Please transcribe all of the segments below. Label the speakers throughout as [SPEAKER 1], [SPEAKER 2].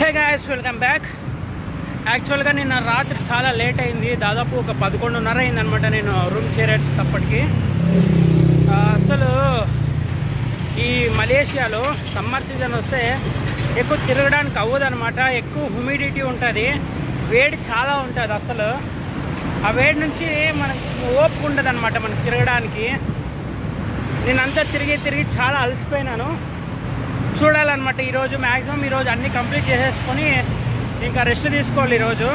[SPEAKER 1] Hey guys, welcome back. యాక్చువల్గా నిన్న రాత్రి చాలా లేట్ అయింది. దాదాపు ఒక 11:30 అయిందనమాట నేను రూమ్ చేరేటప్పటికి. అసలు ఈ మలేషియాలో సమ్మర్ సీజన్ వస్తే ఎక్కువ తిరగడానికి అవ్వదనమాట. ఎక్కువ హ్యూమిడిటీ ఉంటుంది, వేడి చాలా ఉంటుంది. అసలు ఆ వేడి నుంచి మనకు ఓపిక ఉండదు అనమాట మనకు తిరగడానికి. నేనంతా తిరిగి చాలా అలసిపోయినాను. చూడాలన్నమాట ఈరోజు మ్యాక్సిమం ఈరోజు అన్నీ కంప్లీట్ చేసేసుకొని ఇంకా రెస్ట్ తీసుకోవాలి. ఈరోజు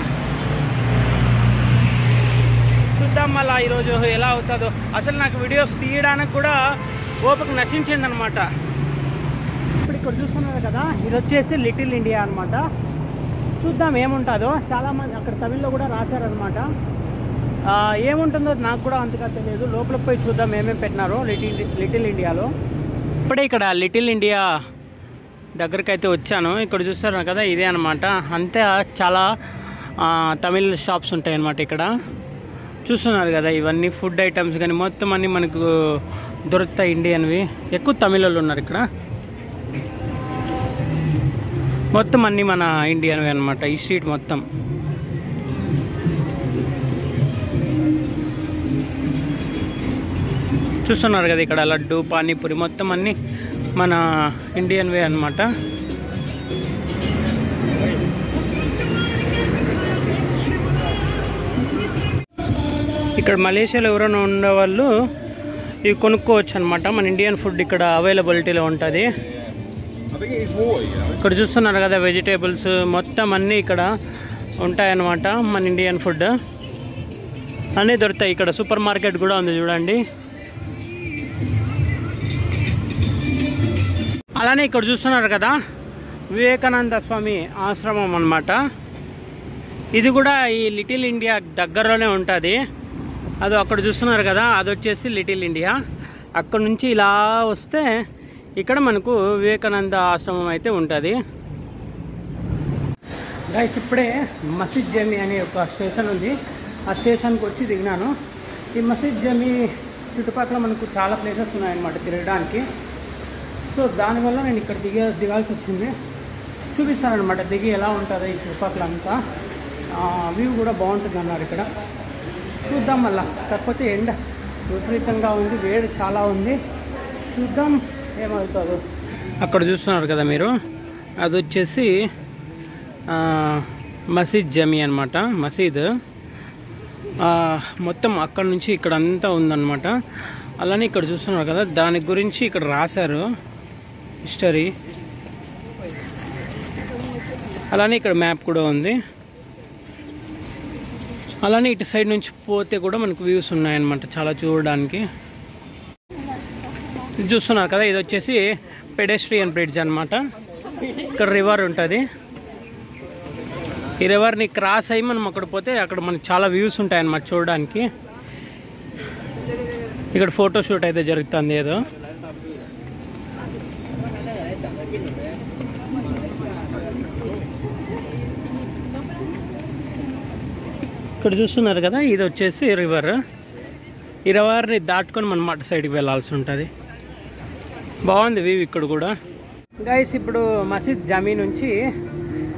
[SPEAKER 1] చూద్దాం మళ్ళీ ఈరోజు ఎలా అవుతుందో. అసలు నాకు వీడియోస్ తీయడానికి కూడా ఓపిక నశించిందనమాట. ఇప్పుడు ఇక్కడ చూస్తున్నారు కదా, ఇది వచ్చేసి లిటిల్ ఇండియా అనమాట. చూద్దాం ఏముంటుందో. చాలామంది అక్కడ తమిళ్లో కూడా రాశారనమాట. ఏముంటుందో నాకు కూడా అంతగా తెలియదు. లోపలికి పోయి చూద్దాం ఏమేమి పెట్టినారో లిటిల్ ఇండియాలో. ఇప్పుడే ఇక్కడ లిటిల్ ఇండియా దగ్గరికి అయితే వచ్చాను. ఇక్కడ చూస్తారు కదా, ఇదే అనమాట. అంతే చాలా తమిళ్ షాప్స్ ఉంటాయి అన్నమాట. ఇక్కడ చూస్తున్నారు కదా, ఇవన్నీ ఫుడ్ ఐటమ్స్ కానీ మొత్తం అన్నీ మనకు దొరుకుతాయి. ఇండియన్వి ఎక్కువ తమిళ వాళ్ళు ఉన్నారు ఇక్కడ. మొత్తం అన్నీ మన ఇండియన్వి అనమాట ఈ స్ట్రీట్ మొత్తం. చూస్తున్నారు కదా, ఇక్కడ లడ్డు, పానీపూరి మొత్తం అన్నీ మన ఇండియన్ వే అనమాట. ఇక్కడ మలేషియాలో ఎవరైనా ఉండేవాళ్ళు ఇవి కొనుక్కోవచ్చు అనమాట. మన ఇండియన్ ఫుడ్ ఇక్కడ అవైలబిలిటీలో ఉంటుంది. ఇక్కడ చూస్తున్నారు కదా, వెజిటేబుల్స్ మొత్తం అన్నీ ఇక్కడ ఉంటాయన్నమాట. మన ఇండియన్ ఫుడ్ అన్నీ దొరుకుతాయి. ఇక్కడ సూపర్ మార్కెట్ కూడా ఉంది చూడండి. అలానే ఇక్కడ చూస్తున్నారు కదా, వివేకానంద స్వామి ఆశ్రమం అన్నమాట. ఇది కూడా ఈ లిటిల్ ఇండియా దగ్గరలోనే ఉంటుంది. అది అక్కడ చూస్తున్నారు కదా, అది వచ్చేసి లిటిల్ ఇండియా. అక్కడ నుంచి ఇలా వస్తే ఇక్కడ మనకు వివేకానంద ఆశ్రమం అయితే ఉంటుంది. గైస్, ఇప్పుడే మసీద్ జమీ అనే ఒక స్టేషన్ ఉంది. ఆ స్టేషన్కి వచ్చి దిగినాను. ఈ మసీద్ జమీ చుట్టుపక్కల మనకు చాలా ప్లేసెస్ ఉన్నాయన్నమాట తిరగడానికి. సో దానివల్ల నేను ఇక్కడ దిగాల్సి వచ్చింది. చూపిస్తానమాట దిగి ఎలా ఉంటుందో ఈ చుట్టుపక్కల అంతా. వ్యూ కూడా బాగుంటుంది అన్నారు ఇక్కడ. చూద్దాం మళ్ళా. కాకపోతే ఎండ విపరీతంగా ఉంది, వేడి చాలా ఉంది. చూద్దాం ఏమవుతుందో. అక్కడ చూస్తున్నారు కదా మీరు, అది వచ్చేసి మసీద్ జమీ అనమాట. మసీద్ మొత్తం అక్కడ నుంచి ఇక్కడ అంతా ఉందన్నమాట. అలానే ఇక్కడ చూస్తున్నారు కదా, దాని గురించి ఇక్కడ రాశారు హిస్టరీ. అలానే ఇక్కడ మ్యాప్ కూడా ఉంది. అలానే ఇటు సైడ్ నుంచి పోతే కూడా మనకు వ్యూస్ ఉన్నాయన్నమాట చాలా చూడడానికి. ఇది చూస్తున్నారు కదా, ఇది వచ్చేసి పెడెస్ట్రియన్ బ్రిడ్జ్ అనమాట. ఇక్కడ రివర్ ఉంటుంది. ఈ రివర్ని క్రాస్ అయ్యి మనం అక్కడ పోతే అక్కడ మనకు చాలా వ్యూస్ ఉంటాయన్నమాట చూడడానికి. ఇక్కడ ఫోటోషూట్ అయితే జరుగుతుంది ఏదో. ఇక్కడ చూస్తున్నారు కదా, ఇది వచ్చేసి రివర్. ఈ రివర్ని దాటుకొని మనం అటు సైడ్కి వెళ్ళాల్సి ఉంటుంది. బాగుంది వ్యూ ఇక్కడ కూడా. గైస్, ఇప్పుడు మసీద్ జమీ నుంచి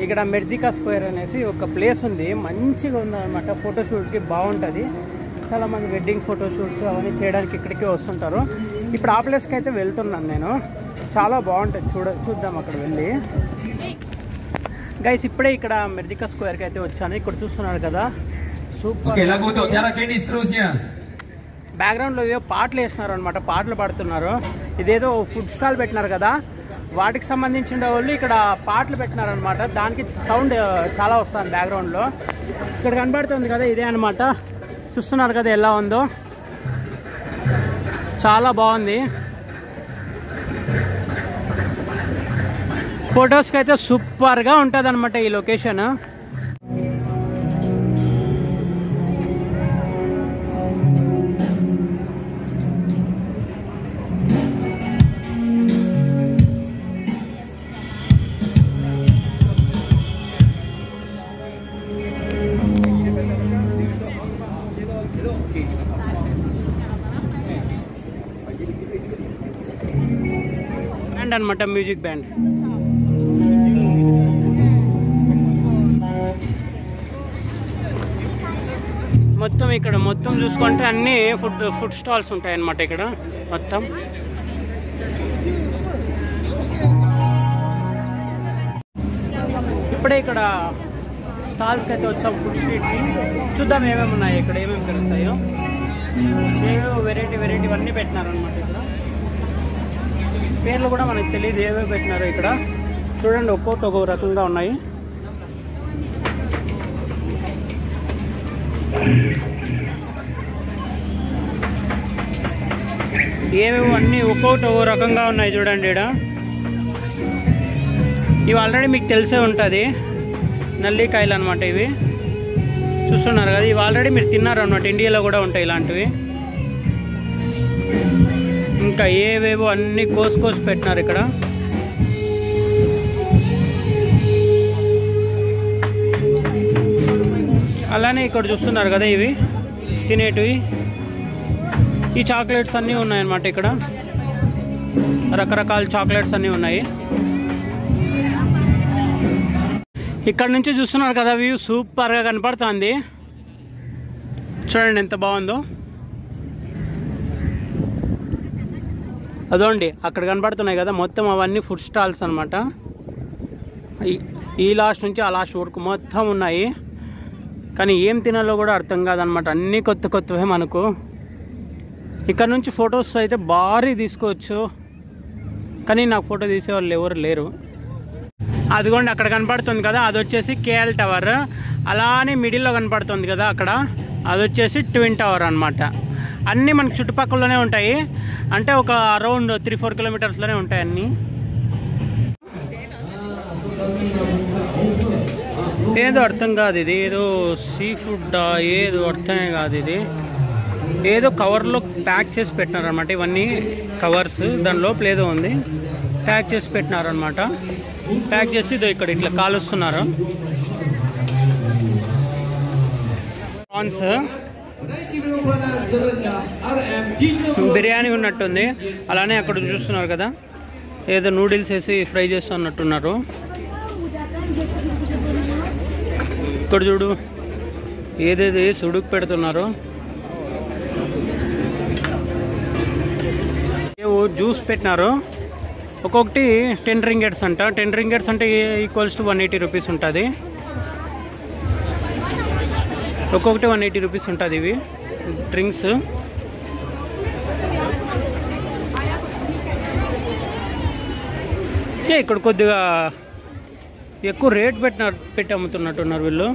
[SPEAKER 1] ఇక్కడ మెర్దికా స్క్వేర్ అనేసి ఒక ప్లేస్ ఉంది. మంచిగా ఉందన్నమాట, ఫోటోషూట్కి బాగుంటుంది. చాలామంది వెడ్డింగ్ ఫోటోషూట్స్ అవన్నీ చేయడానికి ఇక్కడికే వస్తుంటారు. ఇప్పుడు ఆ ప్లేస్కి అయితే వెళ్తున్నాను నేను. చాలా బాగుంటుంది, చూద్దాం అక్కడ వెళ్ళి. గైస్, ఇప్పుడే ఇక్కడ మెర్దికా స్క్వేర్కి అయితే వచ్చాను. ఇక్కడ చూస్తున్నారు కదా, సూపర్. బ్యాక్గ్రౌండ్లో ఏదో పాటలు వేస్తున్నారు అనమాట, పాటలు పాడుతున్నారు. ఇదేదో ఫుడ్ స్టాల్ పెట్టినారు కదా, వాటికి సంబంధించిన వాళ్ళు ఇక్కడ పాటలు పెట్టినారనమాట. దానికి సౌండ్ చాలా వస్తుంది బ్యాక్గ్రౌండ్లో. ఇక్కడ కనబడుతుంది కదా, ఇదే అనమాట. చూస్తున్నారు కదా ఎలా ఉందో, చాలా బాగుంది. ఫొటోస్కి అయితే సూపర్గా ఉంటుంది అనమాట ఈ లొకేషన్. బ్యాండ్ అనమాట, మ్యూజిక్ బ్యాండ్. మొత్తం ఇక్కడ మొత్తం చూసుకుంటే అన్నీ ఫుడ్ స్టాల్స్ ఉంటాయి అన్నమాట ఇక్కడ మొత్తం. ఇప్పుడే ఇక్కడ స్టాల్స్కి అయితే వచ్చాం, ఫుడ్ స్ట్రీట్కి. చూద్దాం ఏమేమి ఉన్నాయి ఇక్కడ, ఏమేమి దొరుకుతాయో. ఏవేవో వెరైటీ అన్నీ పెట్టినారు అనమాట ఇక్కడ. పేర్లు కూడా మనకు తెలియదు ఏవేవి పెట్టినారో ఇక్కడ. చూడండి ఒక్కొక్క రకంగా ఉన్నాయి. ఏవేవో అన్నీ ఒక్కొక్కటి ఒక్కో రకంగా ఉన్నాయి చూడండి ఇక్కడ. ఇవి ఆల్రెడీ మీకు తెలిసే ఉంటుంది, నల్లికాయలు అనమాట. ఇవి చూస్తున్నారు కదా, ఇవి ఆల్రెడీ మీరు తిన్నారు అనమాట. ఇండియాలో కూడా ఉంటాయి ఇలాంటివి. ఇంకా ఏవేవో అన్నీ కోసి పెట్టినారు ఇక్కడ. అలానే ఇక్కడ చూస్తున్నారు కదా, ఇవి తినేటివి. ఈ చాక్లెట్స్ అన్నీ ఉన్నాయన్నమాట ఇక్కడ. రకరకాల చాక్లెట్స్ అన్నీ ఉన్నాయి. ఇక్కడ నుంచి చూస్తున్నారు కదా, వ్యూ సూపర్గా కనపడుతుంది. చూడండి ఎంత బాగుందో. అదోండి అక్కడ కనపడుతున్నాయి కదా, మొత్తం అవన్నీ ఫుడ్ స్టాల్స్ అనమాట. ఈ లాస్ట్ నుంచి ఆ లాస్ట్ వరకు మొత్తం ఉన్నాయి. కానీ ఏం తినాలో కూడా అర్థం కాదనమాట. అన్నీ కొత్తవే మనకు. ఇక్కడ నుంచి ఫొటోస్ అయితే భారీ తీసుకోవచ్చు, కానీ నాకు ఫోటో తీసేవాళ్ళు ఎవరు లేరు. అదిగోండి అక్కడ కనపడుతుంది కదా, అది వచ్చేసి కేఎల్ టవర్. అలానే మిడిల్లో కనపడుతుంది కదా అక్కడ, అది వచ్చేసి ట్విన్ టవర్ అనమాట. అన్నీ మనకు చుట్టుపక్కలలోనే ఉంటాయి, అంటే ఒక అరౌండ్ 3-4 కిలోమీటర్స్లోనే ఉంటాయి అన్నీ. ఏదో అర్థం కాదు ఇది, ఏదో సీ ఫుడ్ ఏదో అర్థమే కాదు ఇది. ఏదో కవర్లో ప్యాక్ చేసి పెట్టినారనమాట. ఇవన్నీ కవర్స్, దాని లోపల ఏదో ఉంది, ప్యాక్ చేసి పెట్టినారనమాట. ప్యాక్ చేసి ఇదో ఇక్కడ ఇట్లా కాలుస్తున్నారు. ప్రాన్స్ బిర్యానీ ఉన్నట్టుంది. అలానే అక్కడ చూస్తున్నారు కదా, ఏదో నూడిల్స్ వేసి ఫ్రై చేస్తున్నట్టున్నారు. ఇక్కడ చూడు ఏదేది వేసి ఉడుకు పెడుతున్నారు. ఏవో జ్యూస్ పెట్టినారు. ఒక్కొక్కటి 10 రింగెట్స్ అంట. 10 రింగెట్స్ అంటే ఈక్వల్స్ టు 180 రూపీస్ ఉంటుంది. ఒక్కొక్కటి 180 రూపీస్ ఉంటుంది. ఇవి డ్రింక్స్. ఇక్కడ కొద్దిగా ఎక్కువ రేట్ పెట్టి అమ్ముతున్నట్టున్నారు వీళ్ళు.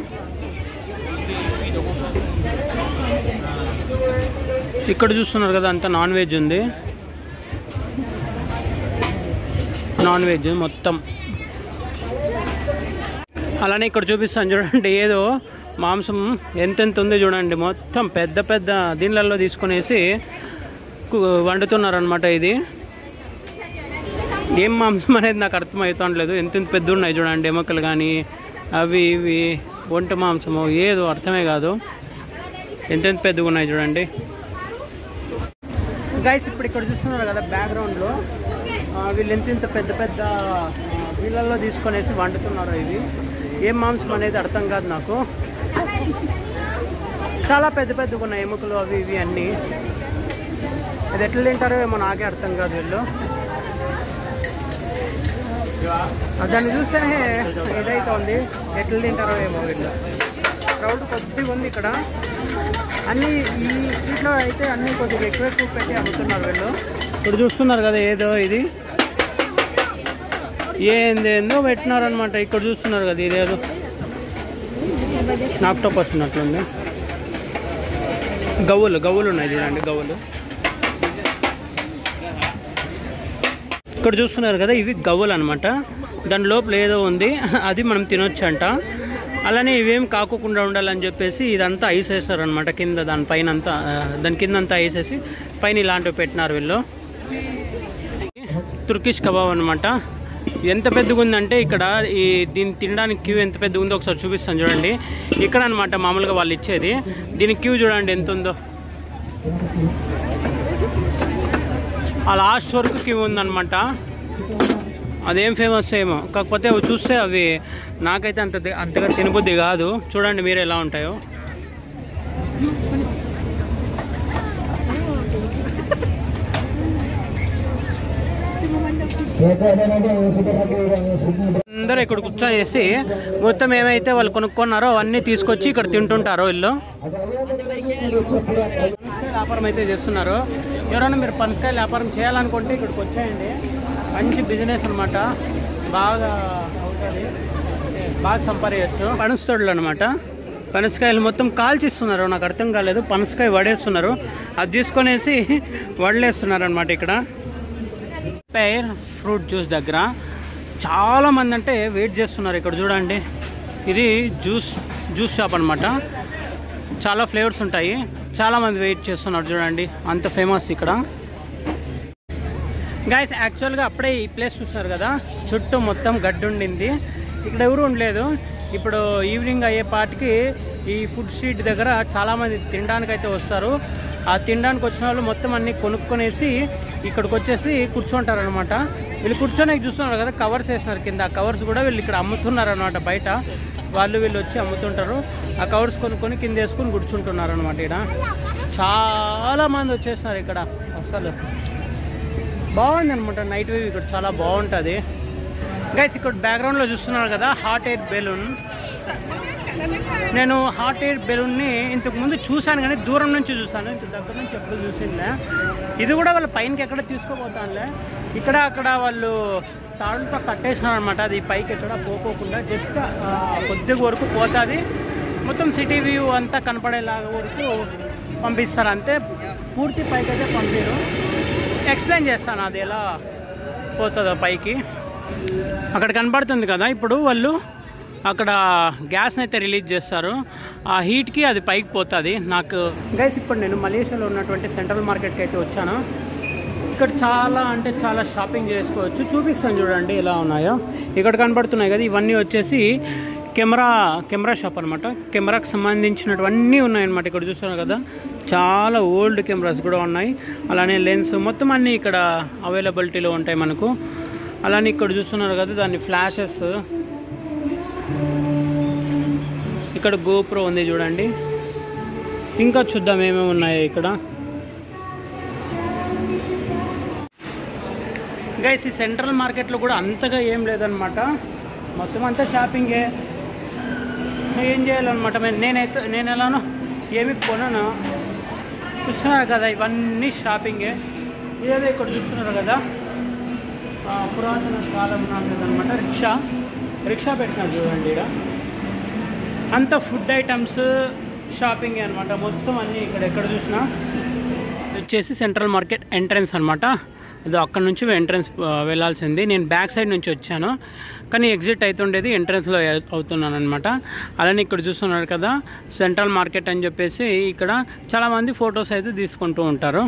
[SPEAKER 1] ఇక్కడ చూస్తున్నారు కదా, అంతా నాన్ వెజ్ ఉంది. నాన్ వెజ్ మొత్తం. అలానే ఇక్కడ చూపిస్తాను చూడండి, ఏదో మాంసం ఎంతెంత ఉంది చూడండి. మొత్తం పెద్ద దీనిలలో తీసుకునేసి వండుతున్నారనమాట. ఇది ఏం మాంసం అనేది నాకు అర్థమవుతుండలేదు. ఎంతెంత పెద్ద ఉన్నాయి చూడండి, ఎముకలు కానీ అవి ఇవి ఒంటి మాంసము ఏదో అర్థమే కాదు. ఎంతెంత పెద్దగా ఉన్నాయి చూడండి గైస్. ఇప్పుడు ఇక్కడ చూస్తున్నారు కదా బ్యాక్గ్రౌండ్లో, వీళ్ళు ఎంత పెద్ద వీళ్ళల్లో తీసుకొనేసి వండుతున్నారు. ఇవి ఏం మాంసం అనేది అర్థం కాదు నాకు. చాలా పెద్దగా ఉన్నాయి ఎముకలు అవి ఇవి అన్నీ. అది ఎట్లా తింటారో ఏమో నాకే అర్థం కాదు వీళ్ళు. దాన్ని చూస్తేనే ఏదైతే ఉంది, ఎట్లా తింటారో ఏమో వీళ్ళు. క్రౌడ్ కొద్దిగా ఉంది ఇక్కడ. అన్నీ ఈ స్ట్రీట్లో అయితే అన్నీ కొద్దిగా ఎక్కువ పెట్టి అమ్ముతున్నారు వీళ్ళు. ఇప్పుడు చూస్తున్నారు కదా, ఏదో ఇది ఏందేందో పెట్టినారనమాట. ఇక్కడ చూస్తున్నారు కదా, ఇదేదో ఆక్టోపస్ ఉన్నట్లుంది. గవ్వులు ఉన్నాయి చూడండి, గవ్వులు. ఇక్కడ చూస్తున్నారు కదా, ఇవి గవ్వులు అనమాట. దాని లోపల ఏదో ఉంది, అది మనం తినొచ్చు అంట. అలానే ఇవేం కాకోకుండా ఉండాలని చెప్పేసి ఇదంతా ఐస్ వేస్తారు అనమాట కింద. దాని కింద అంతా ఐస్ వేసి పైన ఇలాంటివి పెట్టినారు వీళ్ళు. తుర్కిష్ కబాబ్ అనమాట. ఎంత పెద్దగా ఉందంటే ఇక్కడ దీన్ని తినడానికి క్యూ ఎంత పెద్దగా ఉందో ఒకసారి చూపిస్తాను చూడండి. ఇక్కడ అనమాట మామూలుగా వాళ్ళు ఇచ్చేది. దీనికి క్యూ చూడండి ఎంత ఉందో. ఆ లాస్ట్ వరకు క్యూ ఉందన్నమాట. అదేం ఫేమస్ ఏమో, కాకపోతే అవి చూస్తే అవి నాకైతే అంతగా తినబుద్ధి కాదు. చూడండి మీరు ఎలా ఉంటాయో. అందరూ ఇక్కడ కూర్చొనేసి మొత్తం ఏమైతే వాళ్ళు కొనుక్కున్నారో అవన్నీ తీసుకొచ్చి ఇక్కడ తింటుంటారు వీళ్ళు. వ్యాపారం అయితే చేస్తున్నారు. ఎవరైనా మీరు పనసకాయల వ్యాపారం చేయాలనుకుంటే ఇక్కడికి వచ్చేయండి. మంచి బిజినెస్ అనమాట, బాగా అవుతుంది, బాగా సంపాదించవచ్చు. పనస్తోళ్ళు అనమాట. పనసకాయలు మొత్తం కాల్చిస్తున్నారు, నాకు అర్థం కాలేదు. పనసకాయ వడేస్తున్నారు, అది తీసుకొనేసి వడలేస్తున్నారు అనమాట. ఇక్కడ పేర్ ఫ్రూట్ జ్యూస్ దగ్గర చాలామంది అంటే వెయిట్ చేస్తున్నారు. ఇక్కడ చూడండి, ఇది జ్యూస్ షాప్ అనమాట. చాలా ఫ్లేవర్స్ ఉంటాయి, చాలామంది వెయిట్ చేస్తున్నారు చూడండి, అంత ఫేమస్ ఇక్కడ. గైస్ యాక్చువల్గా అప్పుడే ఈ ప్లేస్ చూస్తున్నారు కదా, చుట్టూ మొత్తం గడ్డి ఉండింది, ఇక్కడ ఎవరు ఉండలేదు. ఇప్పుడు ఈవినింగ్ అయ్యే పాటికి ఈ ఫుడ్ స్ట్రీట్ దగ్గర చాలామంది తినడానికి అయితే వస్తారు. ఆ తినడానికి వచ్చిన వాళ్ళు మొత్తం అన్నీ కొనుక్కొనేసి ఇక్కడికి వచ్చేసి కూర్చుంటారు అనమాట. వీళ్ళు కూర్చొని చూస్తున్నారు కదా, కవర్స్ వేసినారు కింద. ఆ కవర్స్ కూడా వీళ్ళు ఇక్కడ అమ్ముతున్నారు అనమాట. బయట వీళ్ళు వచ్చి అమ్ముతుంటారు. ఆ కవర్స్ కొనుక్కొని కింద వేసుకొని కూర్చుంటున్నారు అనమాట. ఇక్కడ చాలామంది వచ్చేస్తున్నారు. ఇక్కడ అసలు బాగుంది అనమాట, నైట్ వ్యూ ఇక్కడ చాలా బాగుంటుంది. గైస్ ఇక్కడ బ్యాక్గ్రౌండ్లో చూస్తున్నారు కదా, హాట్ ఎయిర్ బెలూన్. నేను హాట్ ఎయిర్ బెలూన్ని ఇంతకు ముందు చూశాను, కానీ దూరం నుంచి చూశాను, ఇంత దగ్గర నుంచి ఎప్పుడు చూసిందే. ఇది కూడా వాళ్ళ పైనకి ఎక్కడ తీసుకోపోతానులే, ఇక్కడ అక్కడ వాళ్ళు తాడులతో కట్టేసినారు అనమాట. అది పైకి ఎక్కడ పోకోకుండా జస్ట్ కొద్దిగా వరకు పోతుంది, మొత్తం సిటీ వ్యూ అంతా కనపడేలాగా వరకు పంపిస్తారు అంతే. పూర్తి పైకి అయితే పంపిరు. ఎక్స్ప్లెయిన్ చేస్తాను అది ఎలా పోతుందో పైకి. అక్కడ కనపడుతుంది కదా, ఇప్పుడు వాళ్ళు అక్కడ గ్యాస్ని అయితే రిలీజ్ చేస్తారు. ఆ హీట్కి అది పైకి పోతుంది. నాకు గైస్ ఇప్పుడు నేను మలేషియాలో ఉన్నటువంటి సెంట్రల్ మార్కెట్కి అయితే వచ్చాను. ఇక్కడ చాలా అంటే చాలా షాపింగ్ చేసుకోవచ్చు. చూపిస్తాను చూడండి ఎలా ఉన్నాయో. ఇక్కడ కనపడుతున్నాయి కదా, ఇవన్నీ వచ్చేసి కెమెరా షాప్ అనమాట. కెమెరాకి సంబంధించినటువన్నీ ఉన్నాయన్నమాట. ఇక్కడ చూస్తున్నారు కదా, చాలా ఓల్డ్ కెమెరాస్ కూడా ఉన్నాయి. అలానే లెన్స్ మొత్తం అన్నీ ఇక్కడ అవైలబిలిటీలో ఉంటాయి మనకు. అలానే ఇక్కడ చూస్తున్నారు కదా, దాని ఫ్లాషెస్, ఇక్కడ గోప్రో ఉంది చూడండి. ఇంకా చూద్దాం ఏమేమి ఉన్నాయో ఇక్కడ. గైస్ ఈ సెంట్రల్ మార్కెట్లో కూడా అంతగా ఏం లేదనమాట, మొత్తం అంతా షాపింగే. ఏం చేయాలన్నమాట, నేను ఎలానో ఏమి కొనను. చూస్తున్నారు కదా, ఇవన్నీ షాపింగే. ఏదో ఇక్కడ చూస్తున్నారు కదా, పురాతన కాలం నాదనమాట. రిక్షా పెట్టినారు చూడండి. ఇక్కడ అంతా ఫుడ్ ఐటమ్స్ షాపింగే అనమాట, మొత్తం అన్నీ ఇక్కడ ఎక్కడ చూసినా. వచ్చేసి సెంట్రల్ మార్కెట్ ఎంట్రన్స్ అనమాట. అది అక్కడ నుంచి ఎంట్రన్స్ వెళ్ళాల్సింది. నేను బ్యాక్ సైడ్ నుంచి వచ్చాను, కానీ ఎగ్జిట్ అవుతుండేది ఎంట్రన్స్లో అవుతున్నాను అనమాట. అలానే ఇక్కడ చూస్తున్నారు కదా, సెంట్రల్ మార్కెట్ అని చెప్పేసి ఇక్కడ చాలామంది ఫొటోస్ అయితే తీసుకుంటూ ఉంటారు.